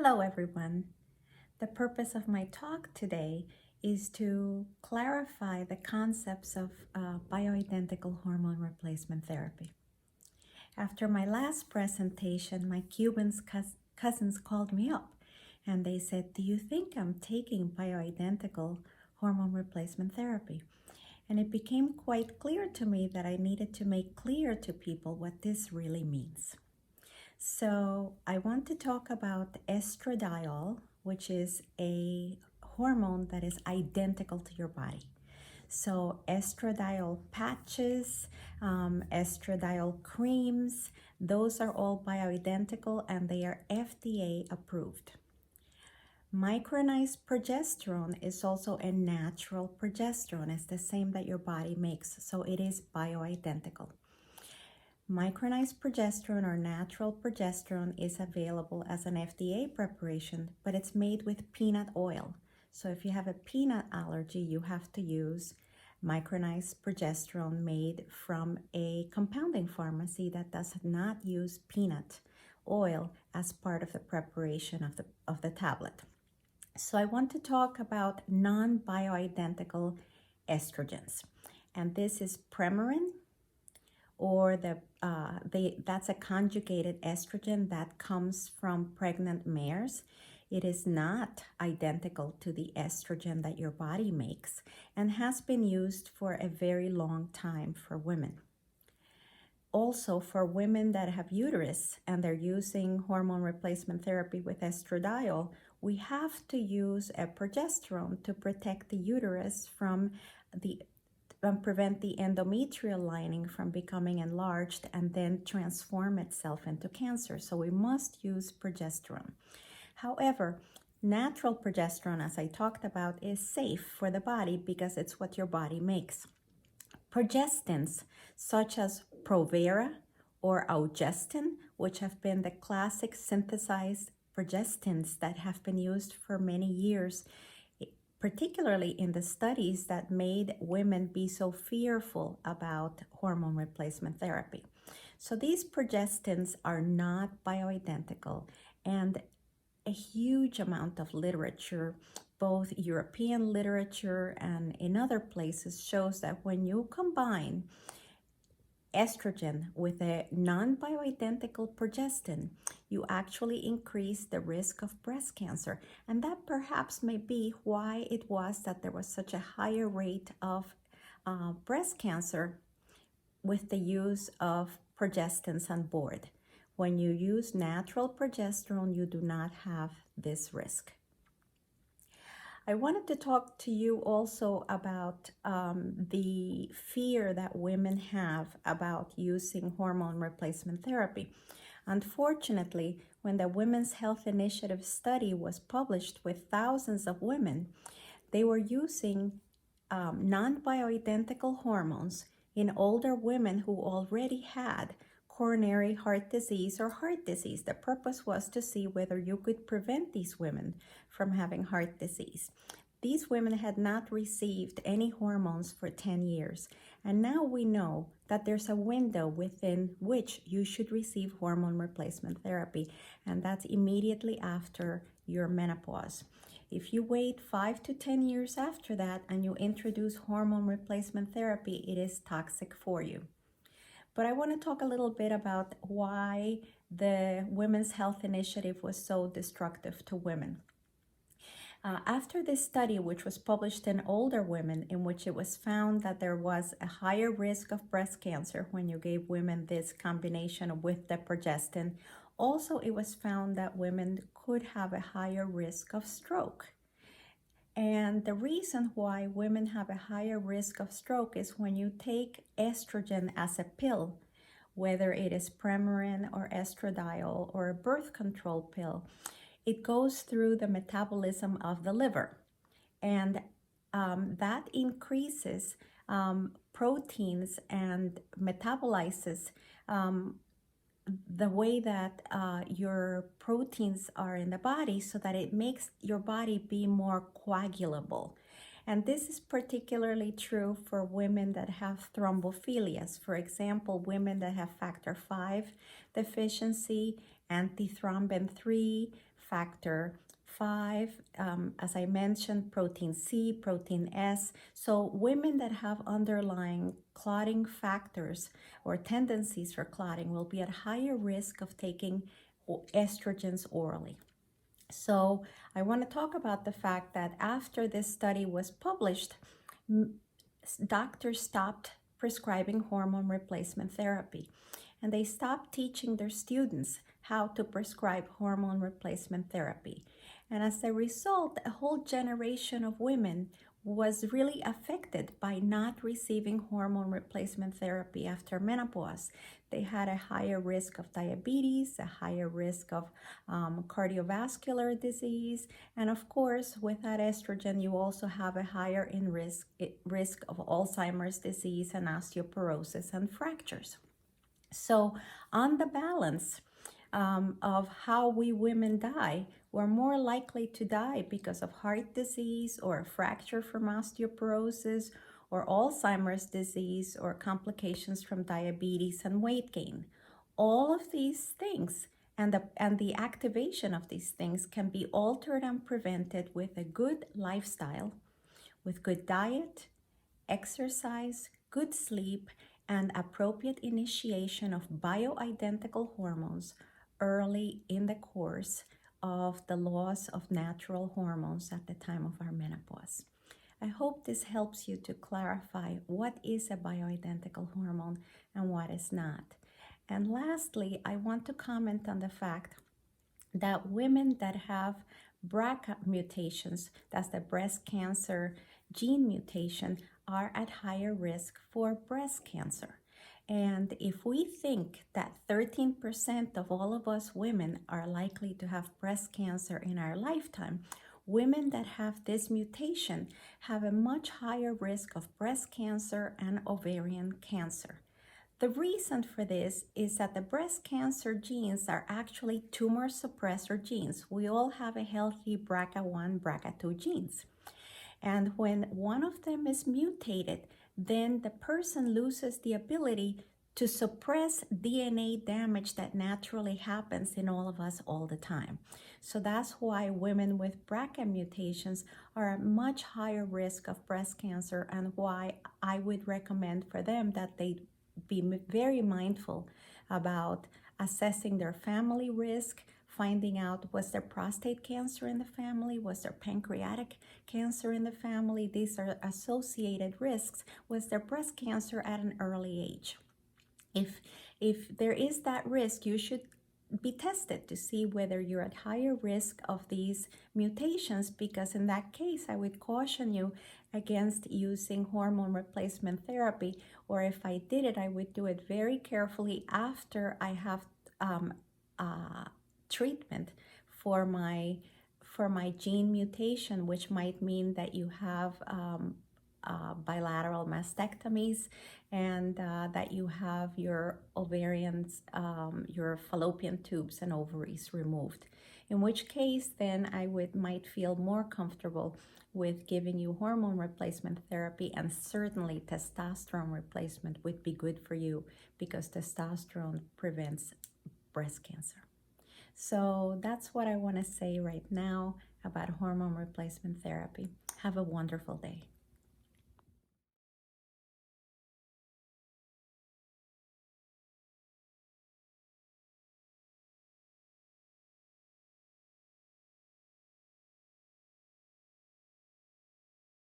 Hello everyone. The purpose of my talk today is to clarify the concepts of bioidentical hormone replacement therapy. After my last presentation, my Cuban cousins called me up and they said, "Do you think I'm taking bioidentical hormone replacement therapy?" And it became quite clear to me that I needed to make clear to people what this really means. So I want to talk about estradiol, which is a hormone that is identical to your body. So estradiol patches, estradiol creams, those are all bioidentical and they are FDA approved. Micronized progesterone is also a natural progesterone. It's the same that your body makes, so it is bioidentical. Micronized progesterone or natural progesterone is available as an FDA preparation, but it's made with peanut oil. So if you have a peanut allergy, you have to use micronized progesterone made from a compounding pharmacy that does not use peanut oil as part of the preparation of the tablet. So I want to talk about non-bioidentical estrogens, and this is Premarin, or that's a conjugated estrogen that comes from pregnant mares. It is not identical to the estrogen that your body makes and has been used for a very long time for women. Also, for women that have uterus and they're using hormone replacement therapy with estradiol, we have to use a progesterone to protect the uterus from prevent the endometrial lining from becoming enlarged and then transform itself into cancer. So we must use progesterone. However, natural progesterone, as I talked about, is safe for the body because it's what your body makes. Progestins, such as Provera or Progestin, which have been the classic synthesized progestins that have been used for many years, particularly in the studies that made women be so fearful about hormone replacement therapy. So these progestins are not bioidentical, and a huge amount of literature, both European literature and in other places, shows that when you combine estrogen with a non-bioidentical progestin, you actually increase the risk of breast cancer. And that perhaps may be why it was that there was such a higher rate of breast cancer with the use of progestins on board. When you use natural progesterone, you do not have this risk. I wanted to talk to you also about the fear that women have about using hormone replacement therapy. Unfortunately, when the Women's Health Initiative study was published with thousands of women, they were using non-bioidentical hormones in older women who already had coronary heart disease or heart disease. The purpose was to see whether you could prevent these women from having heart disease. These women had not received any hormones for 10 years, and now we know that there's a window within which you should receive hormone replacement therapy, and that's immediately after your menopause. If you wait 5 to 10 years after that and you introduce hormone replacement therapy, it is toxic for you. But I want to talk a little bit about why the Women's Health Initiative was so destructive to women. After this study, which was published in older women, in which it was found that there was a higher risk of breast cancer when you gave women this combination with the progestin, also it was found that women could have a higher risk of stroke. And the reason why women have a higher risk of stroke is when you take estrogen as a pill, whether it is Premarin or estradiol or a birth control pill, it goes through the metabolism of the liver. And that increases proteins and metabolizes the way that your proteins are in the body, so that it makes your body be more coagulable. And this is particularly true for women that have thrombophilias. For example, women that have factor V deficiency, antithrombin 3, factor 5, as I mentioned, protein C, protein S. So women that have underlying clotting factors or tendencies for clotting will be at higher risk of taking estrogens orally. So I want to talk about the fact that after this study was published, doctors stopped prescribing hormone replacement therapy, and they stopped teaching their students how to prescribe hormone replacement therapy. And as a result, a whole generation of women was really affected by not receiving hormone replacement therapy after menopause. They had a higher risk of diabetes, a higher risk of cardiovascular disease, and of course, without estrogen, you also have a higher risk of Alzheimer's disease and osteoporosis and fractures. So, on the balance of how we women die, we're more likely to die because of heart disease or a fracture from osteoporosis or Alzheimer's disease or complications from diabetes and weight gain. All of these things and the activation of these things can be altered and prevented with a good lifestyle, with good diet, exercise, good sleep, and appropriate initiation of bioidentical hormones early in the course of the loss of natural hormones at the time of our menopause. I hope this helps you to clarify what is a bioidentical hormone and what is not. And lastly, I want to comment on the fact that women that have BRCA mutations, that's the breast cancer gene mutation, are at higher risk for breast cancer. And if we think that 13% of all of us women are likely to have breast cancer in our lifetime, women that have this mutation have a much higher risk of breast cancer and ovarian cancer. The reason for this is that the breast cancer genes are actually tumor suppressor genes. We all have a healthy BRCA1, BRCA2 genes. And when one of them is mutated, then the person loses the ability to suppress DNA damage that naturally happens in all of us all the time. So that's why women with BRCA mutations are at much higher risk of breast cancer, and why I would recommend for them that they be very mindful about assessing their family risk, finding out, was there prostate cancer in the family? Was there pancreatic cancer in the family? These are associated risks. Was there breast cancer at an early age? If there is that risk, you should be tested to see whether you're at higher risk of these mutations, because in that case, I would caution you against using hormone replacement therapy, or if I did it, I would do it very carefully after I have treatment for my gene mutation, which might mean that you have bilateral mastectomies, and that you have your ovarians, your fallopian tubes and ovaries removed. In which case, then I might feel more comfortable with giving you hormone replacement therapy, and certainly testosterone replacement would be good for you, because testosterone prevents breast cancer. So that's what I want to say right now about hormone replacement therapy. Have a wonderful day.